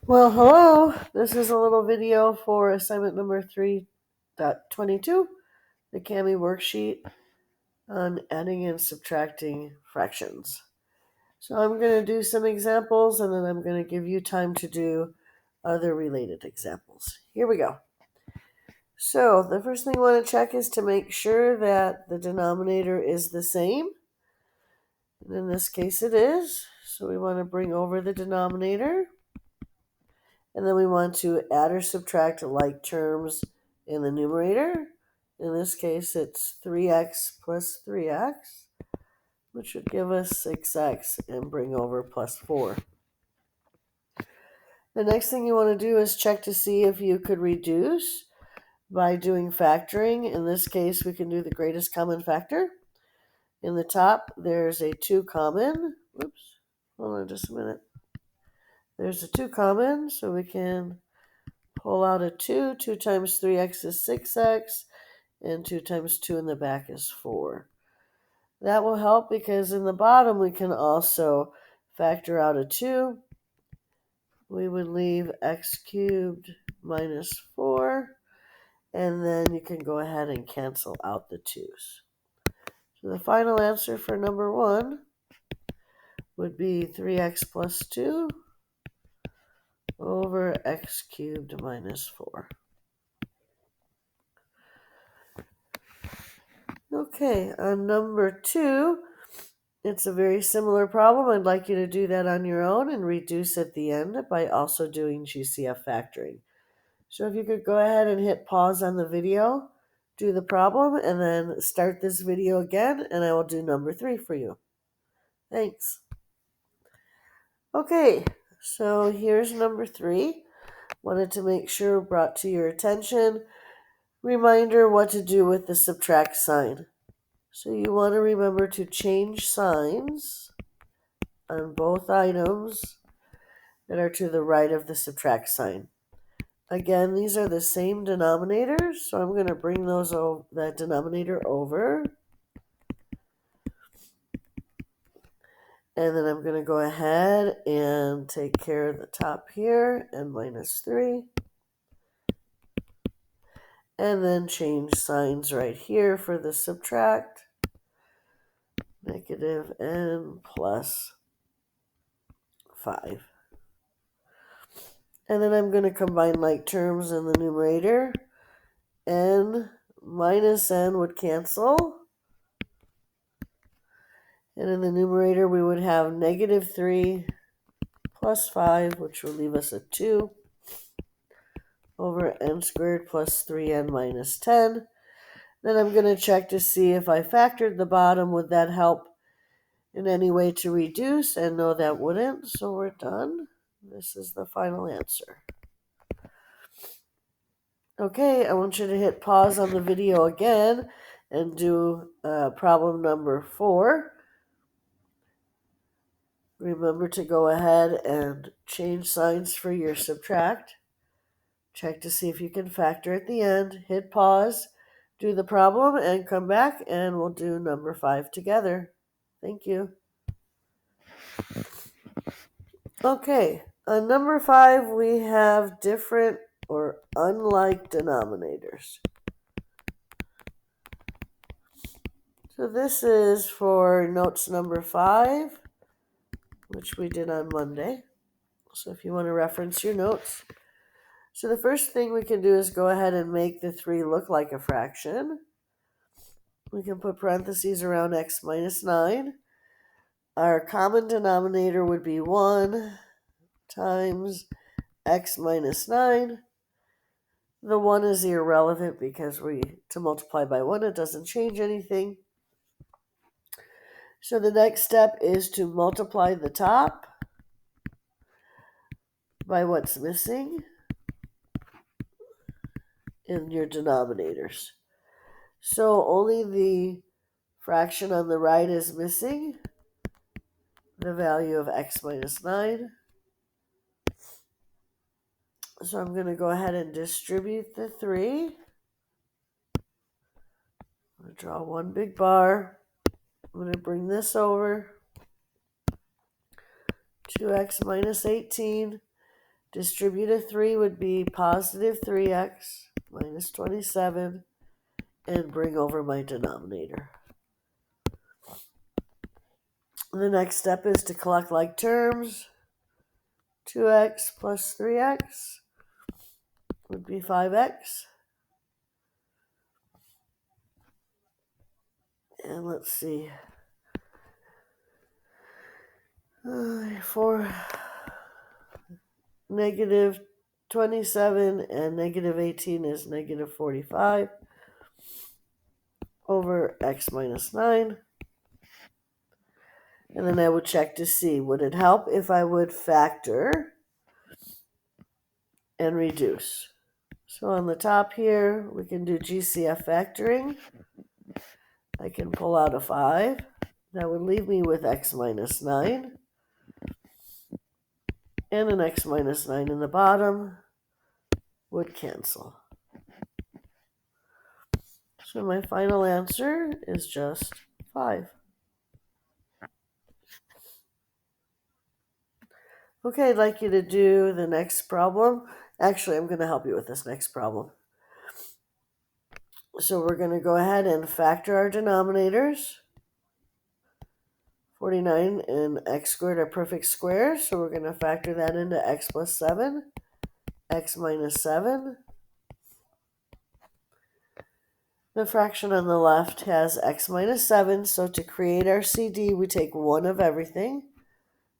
Well, hello. This is a little video for assignment number 3.22, the CAMI worksheet on adding and subtracting fractions. So I'm going to do some examples and then I'm going to give you time to do other related examples. Here we go. So the first thing you want to check is to make sure that the denominator is the same. And in this case it is. So we want to bring over the denominator. And then we want to add or subtract like terms in the numerator. In this case, it's 3x plus 3x, which would give us 6x and bring over plus 4. The next thing you want to do is check to see if you could reduce by doing factoring. In this case, we can do the greatest common factor. In the top, there's a 2 common. Whoops, hold on just a minute. There's a 2 common, so we can pull out a 2. 2 times 3x is 6x, and 2 times 2 in the back is 4. That will help because in the bottom we can also factor out a 2. We would leave x cubed minus 4, and then you can go ahead and cancel out the 2's. So the final answer for number 1 would be 3x plus 2 over x cubed minus 4. Okay, on number 2, it's a very similar problem. I'd like you to do that on your own and reduce at the end by also doing GCF factoring. So if you could go ahead and hit pause on the video, do the problem, and then start this video again, and I will do number 3 for you. Thanks. Okay, so here's number 3. Wanted to make sure brought to your attention. Reminder what to do with the subtract sign. So you want to remember to change signs on both items that are to the right of the subtract sign. Again, these are the same denominators, so I'm going to bring that denominator over. And then I'm going to go ahead and take care of the top here and minus 3. And then change signs right here for the subtract. Negative n plus 5. And then I'm going to combine like terms in the numerator. N minus n would cancel. And in the numerator, we would have negative 3 plus 5, which will leave us a 2 over n squared plus 3n minus 10. Then I'm going to check to see if I factored the bottom. Would that help in any way to reduce? And no, that wouldn't. So we're done. This is the final answer. Okay, I want you to hit pause on the video again and do problem number 4. Remember to go ahead and change signs for your subtract. Check to see if you can factor at the end. Hit pause, do the problem, and come back, and we'll do number 5 together. Thank you. Okay, on number 5, we have different or unlike denominators. So this is for notes number 5, which we did on Monday. So if you want to reference your notes. So the first thing we can do is go ahead and make the 3 look like a fraction. We can put parentheses around x minus 9. Our common denominator would be 1 times x minus 9. The 1 is irrelevant because to multiply by 1, it doesn't change anything. So the next step is to multiply the top by what's missing in your denominators. So only the fraction on the right is missing, the value of x minus 9. So I'm going to go ahead and distribute the 3. I'm going to draw one big bar. I'm going to bring this over. 2x minus 18 Distributive 3 would be positive 3x minus 27, and bring over my denominator. The next step is to collect like terms. 2x plus 3x would be 5x. And let's see. For negative 27 and negative 18 is negative 45 over x minus 9. And then I would check to see, would it help if I would factor and reduce? So on the top here, we can do GCF factoring. I can pull out a 5. That would leave me with x minus 9. And an x minus 9 in the bottom would cancel. So my final answer is just 5. Okay, I'd like you to do the next problem. Actually, I'm going to help you with this next problem. So we're going to go ahead and factor our denominators. 49 and x squared are perfect squares, so we're going to factor that into x plus 7, x minus 7. The fraction on the left has x minus 7, so to create our CD, we take one of everything.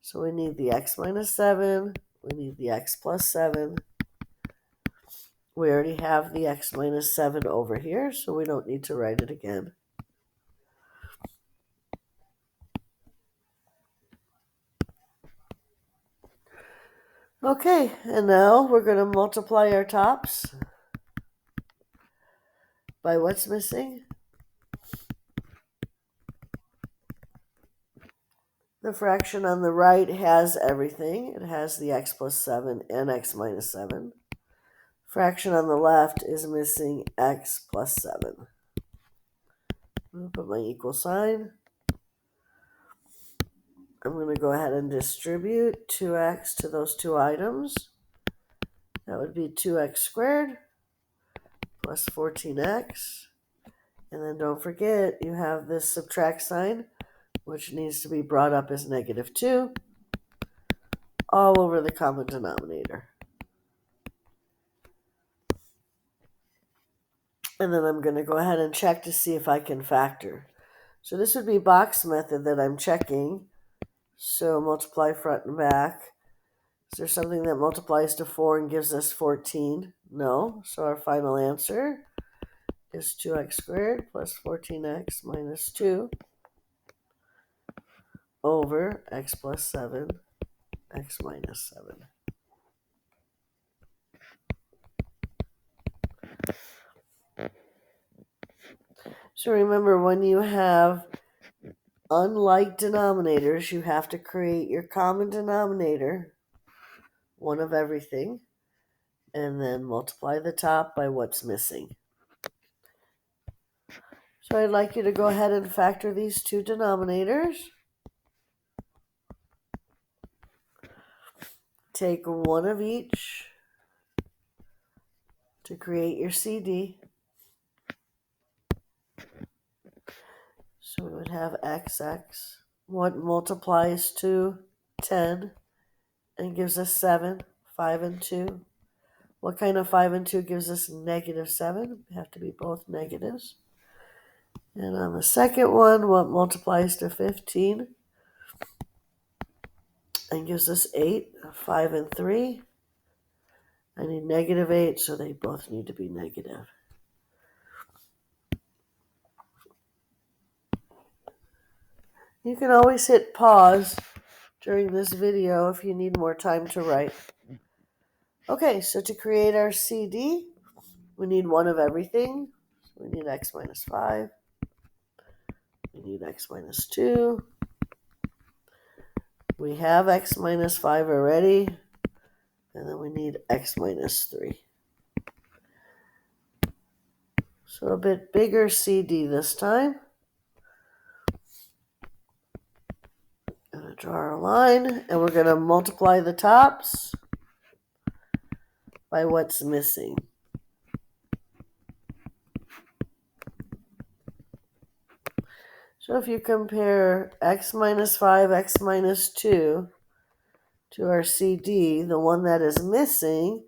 So we need the x minus 7, we need the x plus 7. We already have the x minus 7 over here, so we don't need to write it again. Okay, and now we're going to multiply our tops by what's missing. The fraction on the right has everything. It has the x plus 7 and x minus 7. Fraction on the left is missing x plus 7. I'm going to put my equal sign. I'm going to go ahead and distribute 2x to those two items. That would be 2x squared plus 14x. And then don't forget, you have this subtract sign, which needs to be brought up as negative 2, all over the common denominator. And then I'm going to go ahead and check to see if I can factor. So this would be box method that I'm checking. So multiply front and back. Is there something that multiplies to 4 and gives us 14? No. So our final answer is 2x squared plus 14x minus 2 over x plus 7, x minus 7. So remember, when you have unlike denominators, you have to create your common denominator, one of everything, and then multiply the top by what's missing. So I'd like you to go ahead and factor these two denominators. Take one of each to create your CD. So we would have xx. What multiplies to 10 and gives us 7, 5 and 2. What kind of 5 and 2 gives us negative 7? They have to be both negatives. And on the second one, what multiplies to 15 and gives us 8, 5 and 3. I need negative 8, so they both need to be negative. You can always hit pause during this video if you need more time to write. Okay, so to create our CD, we need one of everything. We need x minus 5. We need x minus 2. We have x minus 5 already. And then we need x minus 3. So a bit bigger CD this time. Going to draw our line, and we're going to multiply the tops. by what's missing. So if you compare x minus 5, x minus 2 to our CD, the one that is missing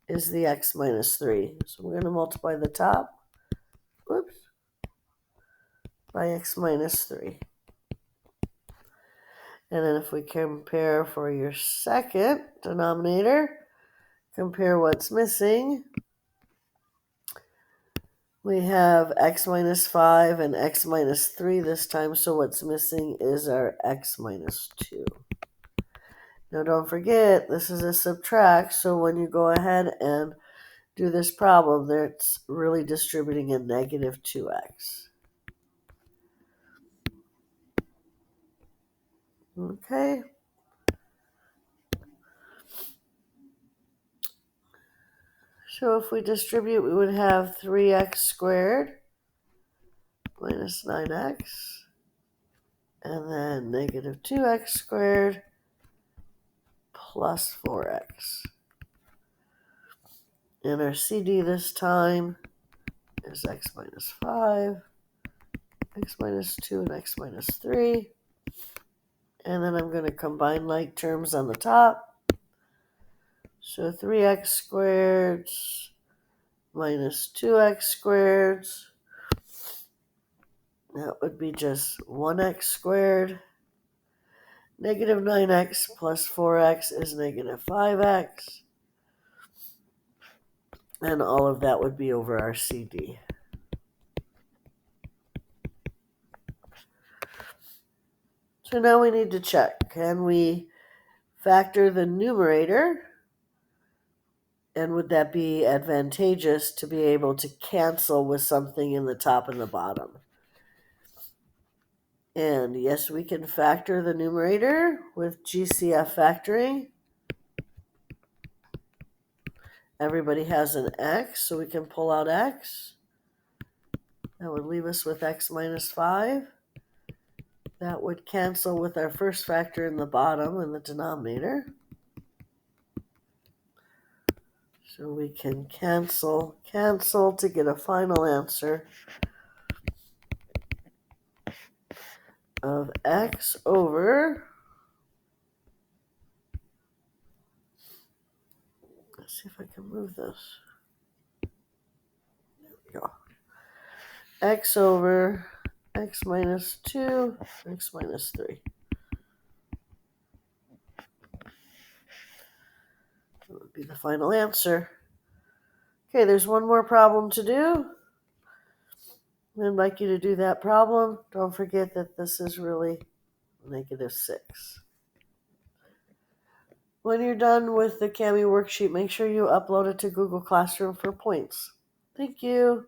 is the x minus 3. So we're going to multiply the top by x minus 3. And then if we compare for your second denominator, compare what's missing. We have x minus 5 and x minus 3 this time, so what's missing is our x minus 2. Now don't forget, this is a subtract, so when you go ahead and do this problem, it's really distributing a negative 2x. Okay. So if we distribute, we would have 3x squared minus 9x, and then negative 2x squared plus 4x. And our CD this time is x minus 5, x minus 2, and x minus 3. And then I'm going to combine like terms on the top. So 3x squared minus 2x squared. That would be just 1x squared. Negative 9x plus 4x is negative 5x. And all of that would be over our CD. So now we need to check. Can we factor the numerator? And would that be advantageous to be able to cancel with something in the top and the bottom? And yes, we can factor the numerator with GCF factoring. Everybody has an x, so we can pull out x. That would leave us with x minus 5. That would cancel with our first factor in the bottom in the denominator. So we can cancel to get a final answer of x over, let's see if I can move this. There we go. X over x minus 2, x minus 3. That would be the final answer. Okay, there's one more problem to do. I'd like you to do that problem. Don't forget that this is really negative 6. When you're done with the Kami worksheet, make sure you upload it to Google Classroom for points. Thank you.